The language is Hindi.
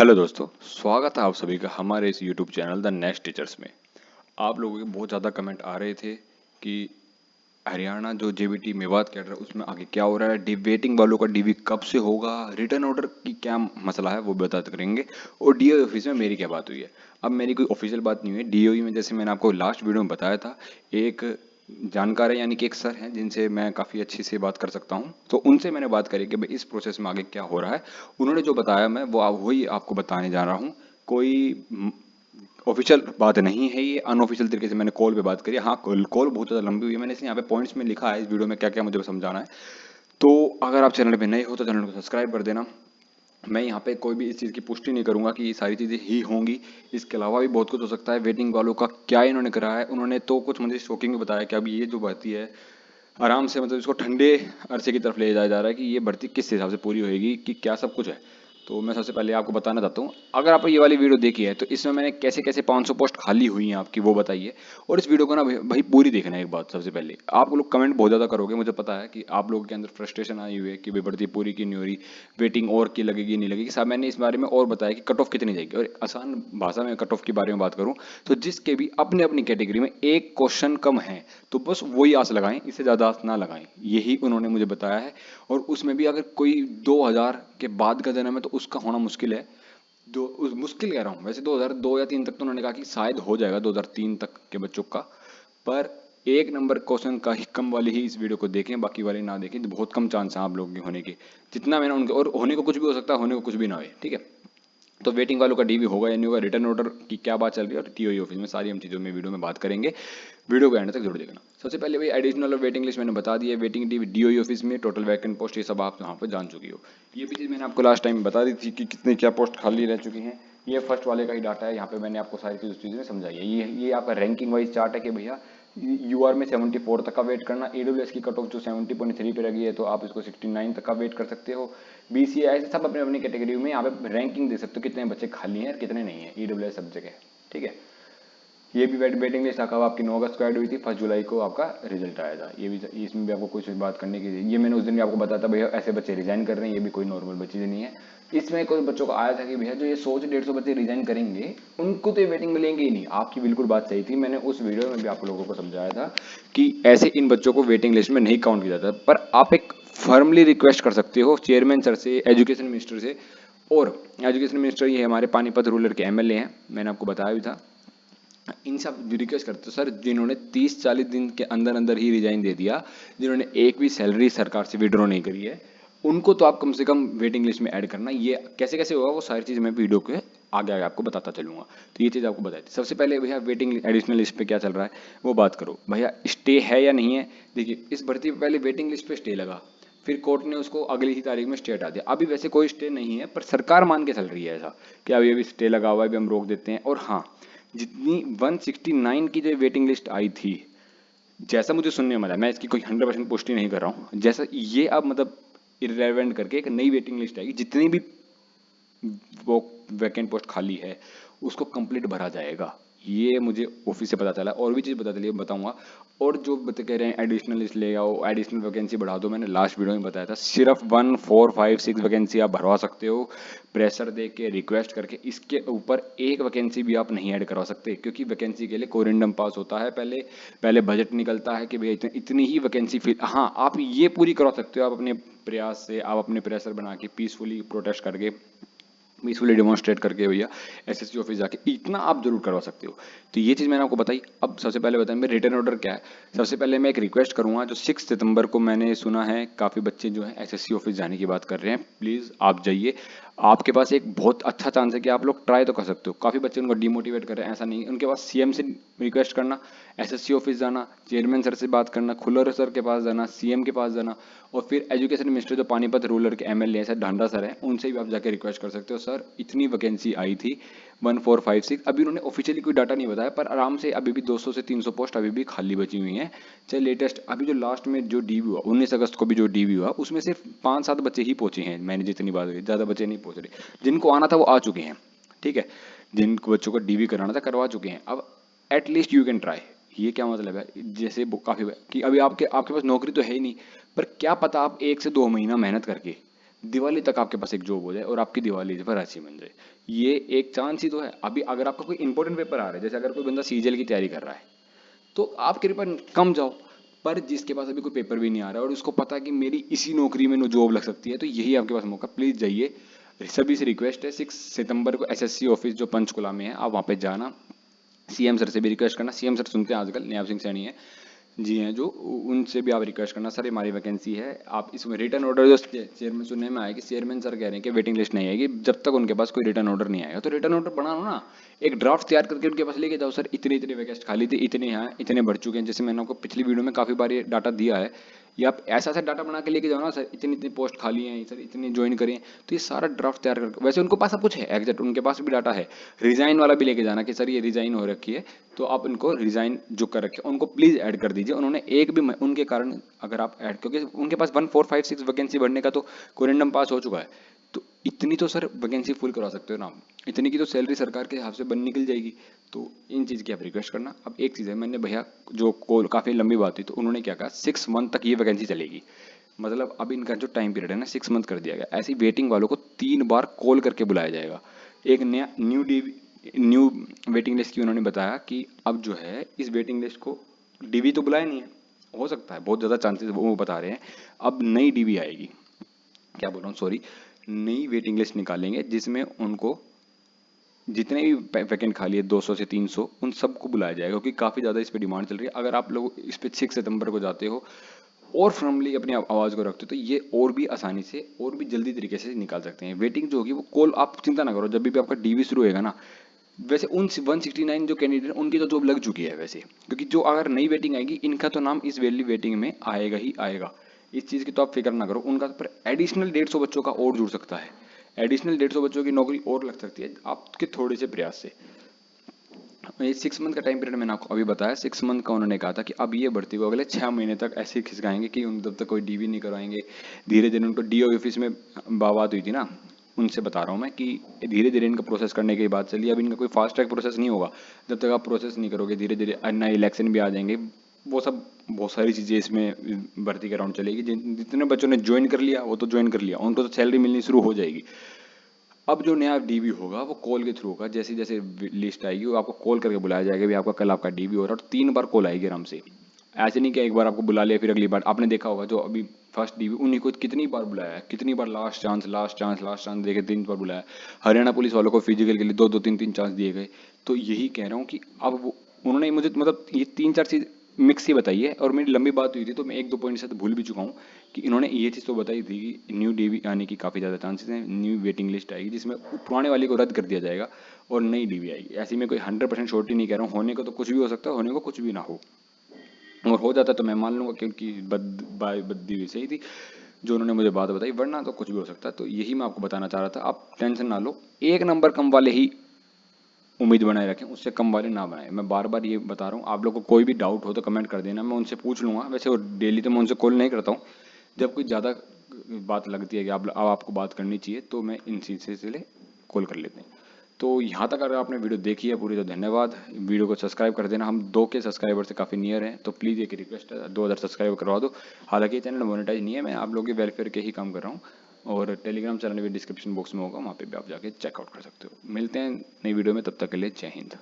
हेलो दोस्तों, स्वागत है आप सभी का हमारे इस YouTube channel the next teachers में। आप लोगों के बहुत ज़्यादा कमेंट आ रहे थे कि हरियाणा जो जेबीटी मेवात कैडर है उसमें आगे क्या हो रहा है, डिबेटिंग वालों का डीवी कब से होगा, रिटर्न ऑर्डर की क्या मसला है वो बता करेंगे, और डीओ ऑफिस में मेरी क्या बात हुई है। अब मेरी कोई ऑफिशियल बात नहीं हुई है डीओई में, जैसे मैंने आपको लास्ट वीडियो में बताया था। एक जानकार है, यानी कि एक सर हैं जिनसे मैं काफ़ी अच्छी से बात कर सकता हूँ, तो उनसे मैंने बात करी कि भाई इस प्रोसेस में आगे क्या हो रहा है। उन्होंने जो बताया मैं वो वही आपको बताने जा रहा हूँ। कोई ऑफिशियल बात नहीं है, ये अनऑफिशियल तरीके से मैंने कॉल पे बात करी है। हाँ, कॉल बहुत ज़्यादा लंबी हुई है, मैंने इसलिए यहाँ पे पॉइंट्स में लिखा है इस वीडियो में क्या क्या मुझे समझाना है। तो अगर आप चैनल पे नए हो तो चैनल को सब्सक्राइब कर देना। मैं यहाँ पे कोई भी इस चीज़ की पुष्टि नहीं करूंगा कि ये सारी चीज़ें ही होंगी, इसके अलावा भी बहुत कुछ हो सकता है। वेटिंग वालों का क्या इन्होंने करा है, उन्होंने तो कुछ मुझे शॉकिंग बताया कि अभी ये जो भर्ती है आराम से, मतलब इसको ठंडे अरसे की तरफ ले जाया जा रहा है कि ये भर्ती किस हिसाब से पूरी होएगी, कि क्या सब कुछ है। तो मैं सबसे पहले आपको बताना चाहता हूँ, अगर आपने ये वाली वीडियो देखी है तो इसमें मैंने कैसे कैसे 500 पोस्ट खाली हुई हैं आपकी वो बताइए। और इस वीडियो को ना भाई पूरी देखना है। एक बात सबसे पहले, आप लोग कमेंट बहुत ज़्यादा करोगे, मुझे पता है कि आप लोगों के अंदर फ्रस्ट्रेशन आई हुई है कि भाई भर्ती पूरी की नहीं हो रही, वेटिंग और की लगेगी नहीं लगेगी। साहब मैंने इस बारे में और बताया कि कट ऑफ कितनी जाएगी, और आसान भाषा में कट ऑफ के बारे में बात करूँ तो जिसके भी अपने अपनी कैटेगरी में एक क्वेश्चन कम है तो बस वही आस लगाएं, इससे ज़्यादा आस ना लगाएं, यही उन्होंने मुझे बताया है। और उसमें भी अगर कोई 2000 के बाद का जन्म है तो उसका होना मुश्किल है। मुश्किल कह रहा हूँ, वैसे 2002 या 3 तक तो उन्होंने कहा कि शायद हो जाएगा, 2003 तक के बच्चों का। पर एक नंबर क्वेश्चन का ही कम वाली ही इस वीडियो को देखें, बाकी वाले ना देखें। तो बहुत कम चांस है आप लोगों के होने के, जितना मैंने उनके, और होने को कुछ भी हो सकता है, होने को कुछ भी ना हो, ठीक है। तो वेटिंग वालों का डीवी होगा या नहीं होगा, रिटर्न ऑर्डर की क्या बात चल रही है, और टीओई ऑफिस में सारी हम चीज़ों में वीडियो में बात करेंगे। वीडियो को एंड तक जरूर देखना। सबसे पहले भाई एडिशनल और वेटिंग लिस्ट मैंने बता दी है। वेटिंग डीओई ऑफिस में टोटल वैकेंट पोस्ट, ये सब आप यहाँ पर जान चुकी हो। ये भी चीज़ मैंने आपको लास्ट टाइम बता दी थी कि कितनी क्या पोस्ट खाली रह चुकी हैं। ये फर्स्ट वाले का ही डाटा है, यहाँ पे मैंने आपको सारी चीज़ें समझाई है। ये आपका रैंकिंग वाइज चार्ट है कि भैया यूआर में 74 तक का वेट करना, एडब्ल्यूएस की कट ऑफ जो 70.3 पे लगी है तो आप इसको 69 तक का वेट कर सकते हो। बीसीए ऐसे सब अपने अपनी कैटेगरी में यहाँ पे रैंकिंग दे सकते हो, कितने बच्चे खाली हैं और कितने नहीं है, ईडब्ल्यूएस सब जगह, ठीक है। ये भी वेटिंग लिस्ट आपकी 9 अगस्त को ऐड हुई थी, 1 जुलाई को आपका रिजल्ट आया था। ये भी, इसमें भी आपको कुछ बात करने की, ये मैंने उस दिन भी आपको बताया था भैया ऐसे बच्चे रिजाइन कर रहे हैं, ये भी कोई नॉर्मल बच्चे नहीं है। इसमें कुछ बच्चों का आया था कि भैया जो ये 100 से 150 बच्चे रिजाइन करेंगे उनको तो ये वेटिंग मिलेंगे ही नहीं। आपकी बिल्कुल बात सही थी, मैंने उस वीडियो में भी आप लोगों को समझाया था कि ऐसे इन बच्चों को वेटिंग लिस्ट में नहीं काउंट किया जाता। पर आप एक फर्मली रिक्वेस्ट कर सकते हो चेयरमैन सर से, एजुकेशन मिनिस्टर से। और एजुकेशन मिनिस्टर ये हमारे पानीपत रूरल के एमएलए हैं, मैंने आपको बताया भी था। इन सब रिक्वेस्ट करते सर, जिन्होंने 30-40 दिन के अंदर अंदर ही रिजाइन दे दिया, जिन्होंने एक भी सैलरी सरकार से विड्रॉ नहीं करी है, उनको तो आप कम से कम वेटिंग लिस्ट में ऐड करना। ये कैसे कैसे होगा वो सारी चीज़ मैं वीडियो के आगे आगे आपको बताता चलूंगा। तो ये चीज़ आपको बताई थी। सबसे पहले भैया वेटिंग एडिशनल लिस्ट पे क्या चल रहा है वो बात करो। भैया स्टे है या नहीं है, देखिए इस भर्ती पे पहले वेटिंग लिस्ट पे स्टे लगा, फिर कोर्ट ने उसको अगली ही तारीख में स्टे हटा दिया। अभी वैसे कोई स्टे नहीं है, पर सरकार मान के चल रही है ऐसा कि अभी अभी स्टे लगा हुआ है, अभी हम रोक देते हैं। और हाँ, जितनी 169 की जो वेटिंग लिस्ट आई थी, जैसा मुझे सुनने में मिला, मैं इसकी कोई 100% पुष्टि नहीं कर रहा हूँ, जैसा ये अब मतलब इरेलेवेंट करके एक नई वेटिंग लिस्ट आएगी, जितनी भी वो वैकेंट पोस्ट खाली है उसको कंप्लीट भरा जाएगा। ये मुझे ऑफिस से पता चला, और भी चीज़ पता चली बताऊंगा। और जो बता कह रहे हैं एडिशनल लिस्ट ले आओ, एडिशनल वैकेंसी बढ़ा दो, मैंने लास्ट वीडियो में बताया था सिर्फ 1 4 5 6 वैकेंसी आप भरवा सकते हो प्रेशर दे के, रिक्वेस्ट करके। इसके ऊपर एक वैकेंसी भी आप नहीं ऐड करवा सकते, क्योंकि वैकेंसी के लिए कोरिंडम पास होता है, पहले पहले बजट निकलता है कि भैया इतनी ही वैकेंसी फिल। हाँ, आप ये पूरी करवा सकते हो आप अपने प्रयास से, आप अपने प्रेशर बना के पीसफुली प्रोटेस्ट करके, पीसफुली डेमोन्स्ट्रेट करके भैया एसएससी ऑफिस जाके इतना आप जरूर करवा सकते हो। तो ये चीज़ मैंने आपको बताई। अब सबसे पहले बताएं मेरे रिटर्न ऑर्डर क्या है। सबसे पहले मैं एक रिक्वेस्ट करूंगा, जो 6 सितंबर को मैंने सुना है काफ़ी बच्चे जो है एसएससी ऑफिस जाने की बात कर रहे हैं, प्लीज़ आप जाइए। आपके पास एक बहुत अच्छा चांस है कि आप लोग ट्राई तो कर सकते हो। काफ़ी बच्चे उनको डिमोटिवेट कर रहे हैं, ऐसा नहीं। उनके पास सीएम से रिक्वेस्ट करना, एसएससी ऑफिस जाना, चेयरमैन सर से बात करना, खुल्लर सर के पास जाना, सीएम के पास जाना, और फिर एजुकेशन मिनिस्टर जो पानीपत रूरल के एमएलए हैं सर ढांडा सर हैं, उनसे भी आप जाके रिक्वेस्ट कर सकते हो। सर इतनी वैकेंसी आई थी 1456, अभी उन्होंने ऑफिशियली कोई डाटा नहीं बताया, पर आराम से अभी भी 200 से 300 पोस्ट अभी भी खाली बची हुई हैं। चाहे लेटेस्ट अभी जो लास्ट में जो डीवी हुआ 19 अगस्त को भी जो डीवी हुआ, उसमें सिर्फ 5-7 बच्चे ही पहुंचे हैं, मैंने जितनी बात की, ज़्यादा बच्चे नहीं पहुंच रहे। जिनको आना था वो आ चुके हैं, ठीक है। जिनको बच्चों को डीवी कराना था करवा चुके हैं। अब एटलीस्ट यू कैन ट्राई। ये क्या मतलब है, जैसे काफ़ी कि अभी आपके आपके पास नौकरी तो है ही नहीं, पर क्या पता आप 1 से 2 महीना मेहनत करके दिवाली तक आपके पास एक जॉब हो जाए और आपकी दिवाली पर राशि बन जाए। ये एक चांस ही तो है। अभी अगर आपका कोई इंपॉर्टेंट पेपर आ रहा है, जैसे अगर कोई बंदा सीजीएल की तैयारी कर रहा है, तो आप कृपया कम जाओ। पर जिसके पास अभी कोई पेपर भी नहीं आ रहा है और उसको पता है कि मेरी इसी नौकरी में जॉब लग सकती है, तो यही आपके पास मौका, प्लीज़ जाइए। सभी से रिक्वेस्ट है, 6 सितंबर को एसएससी ऑफिस जो पंचकुला में है, आप वहाँ पे जाना। सीएम सर से भी रिक्वेस्ट करना, सीएम सर सुनते हैं आजकल, नयाब सिंह सैनी है जी हैं जो, उनसे भी आप रिक्वेस्ट करना, सर हमारी वैकेंसी है। आप इसमें रिटर्न ऑर्डर जो चेयरमैन, सुनने में आया कि चेयरमैन सर कह रहे हैं कि वेटिंग लिस्ट नहीं आएगी जब तक उनके पास कोई रिटर्न ऑर्डर नहीं आएगा। तो रिटर्न ऑर्डर बना लो ना, एक ड्राफ्ट तैयार करके उनके पास लेके जाओ, सर इतनी इतनी वैकेंसी खाली थी, इतने यहाँ इतने भर चुके हैं। जैसे मैंने आपको पिछली वीडियो में काफ़ी बार ये डाटा दिया है, या आप ऐसा ऐसा डाटा बना के लेके जाओ ना, सर इतनी इतनी पोस्ट खाली हैं, सर इतनी ज्वाइन करें। तो ये सारा ड्राफ्ट तैयार करके, वैसे उनको पास सब कुछ है एग्जैक्ट, उनके पास भी डाटा है। रिजाइन वाला भी लेके जाना कि सर ये रिजाइन हो रखी है, तो आप इनको रिजाइन जो कर रखे उनको प्लीज़ ऐड कर दीजिए। उन्होंने एक भी उनके कारण अगर आप ऐड, क्योंकि उनके पास 1456 वैकेंसी भरने का तो कोरेंडम पास हो चुका है, तो इतनी तो सर वैकेंसी फुल करवा सकते हो ना आप। इतनी की तो सैलरी सरकार के हिसाब से बन निकल जाएगी। तो इन चीज़ की आप रिक्वेस्ट करना। अब एक चीज़ है, मैंने भैया जो कॉल, काफ़ी लंबी बात थी, तो उन्होंने क्या कहा, 6 मंथ तक ये वैकेंसी चलेगी। मतलब अब इनका जो टाइम पीरियड है ना, 6 मंथ कर दिया गया। ऐसी वेटिंग वालों को 3 बार कॉल करके बुलाया जाएगा। एक नया न्यू वेटिंग लिस्ट की उन्होंने बताया कि अब जो है इस वेटिंग लिस्ट को, डीवी तो बुलाया नहीं है, हो सकता है, बहुत ज़्यादा चांसेस वो बता रहे हैं, अब नई डीवी आएगी, क्या बोल रहा हूँ सॉरी, नई वेटिंग लिस्ट निकालेंगे जिसमें उनको जितने भी वैकेंट खाली है 200 से 300, उन सबको बुलाया जाएगा, क्योंकि काफ़ी ज़्यादा इस पर डिमांड चल रही है। अगर आप लोग इस पर 6 सितंबर को जाते हो और फर्मली अपनी आवाज़ को रखते हो, तो ये और भी आसानी से और भी जल्दी तरीके से निकाल सकते हैं। वेटिंग जो होगी वो कॉल, आप चिंता ना करो, जब भी आपका डीवी शुरू होएगा ना, वैसे उन 169 जो कैंडिडेट हैं उनकी तो जॉब लग चुकी है वैसे, क्योंकि जो अगर नई वेटिंग आएगी इनका तो नाम इस वैली वेटिंग में आएगा ही आएगा। इस चीज़ की तो आप फिक्र ना करो, उनका पर एडिशनल 150 बच्चों का और जुड़ सकता है, एडिशनल 150 बच्चों की नौकरी और लग सकती है आपके थोड़े से प्रयास से। ये 6 मंथ का टाइम पीरियड मैंने आपको अभी बताया, 6 मंथ का उन्होंने कहा था कि अब ये भर्ती को अगले 6 महीने तक ऐसे ही खिसकाएंगे कि उन तब तक कोई डीवी नहीं करवाएंगे। धीरे धीरे उनको डीओ ऑफिस में बात हुई थी ना, उनसे बता रहा हूँ मैं कि धीरे धीरे इनका प्रोसेस करने की बात चली। अब इनका कोई फास्ट ट्रैक प्रोसेस नहीं होगा जब तक आप प्रोसेस नहीं करोगे। धीरे धीरे नए इलेक्शन भी आ जाएंगे, वो सब बहुत सारी चीज़ें इसमें भर्ती के राउंड चलेगी। जितने बच्चों ने ज्वाइन कर लिया वो तो ज्वाइन कर लिया, उनको तो सैलरी मिलनी शुरू हो जाएगी। अब जो नया डीवी होगा वो कॉल के थ्रू होगा, जैसे जैसे लिस्ट आएगी वो आपको कॉल करके बुलाया जाएगा, भी आपका कल आपका डीवी हो रहा है, और 3 बार कॉल आएगी आराम से। ऐसे नहीं कि एक बार आपको बुला लिया फिर अगली बार, आपने देखा होगा जो अभी फर्स्ट डीवी, उन्हीं को कितनी बार बुलाया है, कितनी बार last chance last chance last chance देके 3 बार बुलाया। हरियाणा पुलिस वालों को फिजिकल के लिए 2 2 3 3 चांस दिए गए। तो यही कह रहा हूँ कि अब वो उन्होंने मुझे मतलब ये 3 4 चीज़ मिक्स ही बताई है, और मेरी लंबी बात हुई थी तो मैं 1 2 पॉइंट से तो भूल भी चुका हूँ। कि इन्होंने ये चीज़ तो बताई थी कि न्यू डीवी आने की काफ़ी ज़्यादा चांसेस हैं, न्यू वेटिंग लिस्ट आएगी जिसमें पुराने वाली को रद्द कर दिया जाएगा और नई डीवी आएगी। ऐसी में कोई 100% श्योरिटी नहीं कह रहा हूँ, होने को तो कुछ भी हो सकता है, होने को कुछ भी ना हो, और हो जाता तो मैं मान लूंगा कि उनकी बद्दी हुई सही थी जो उन्होंने मुझे बात बताई, वरना तो कुछ भी हो सकता है। तो यही मैं आपको बताना चाह रहा था, आप टेंशन ना लो, 1 नंबर कम वाले ही उम्मीद बनाए रखें, उससे कम वाले ना बनाए। मैं बार बार ये बता रहा हूँ, आप लोग को कोई भी डाउट हो तो कमेंट कर देना, मैं उनसे पूछ लूँगा। वैसे वो डेली तो मैं उनसे कॉल नहीं करता हूँ, जब कोई ज़्यादा बात लगती है कि अब आपको बात करनी चाहिए तो मैं इन सिलसिले कॉल कर लेते हैं। तो यहाँ तक अगर आपने वीडियो देखी है पूरी तो धन्यवाद। वीडियो को सब्सक्राइब कर देना, हम 2 के सब्सक्राइबर से काफ़ी नियर हैं, तो प्लीज़ एक रिक्वेस्ट है, 2000 सब्सक्राइब करवा दो। हालांकि ये चैनल मोनेटाइज नहीं है, मैं आप लोगों के वेलफेयर के ही काम कर रहा हूँ, और टेलीग्राम चैनल भी डिस्क्रिप्शन बॉक्स में होगा, वहाँ पे भी आप जाके चेकआउट कर सकते हो। मिलते हैं नई वीडियो में, तब तक के लिए जय हिंद।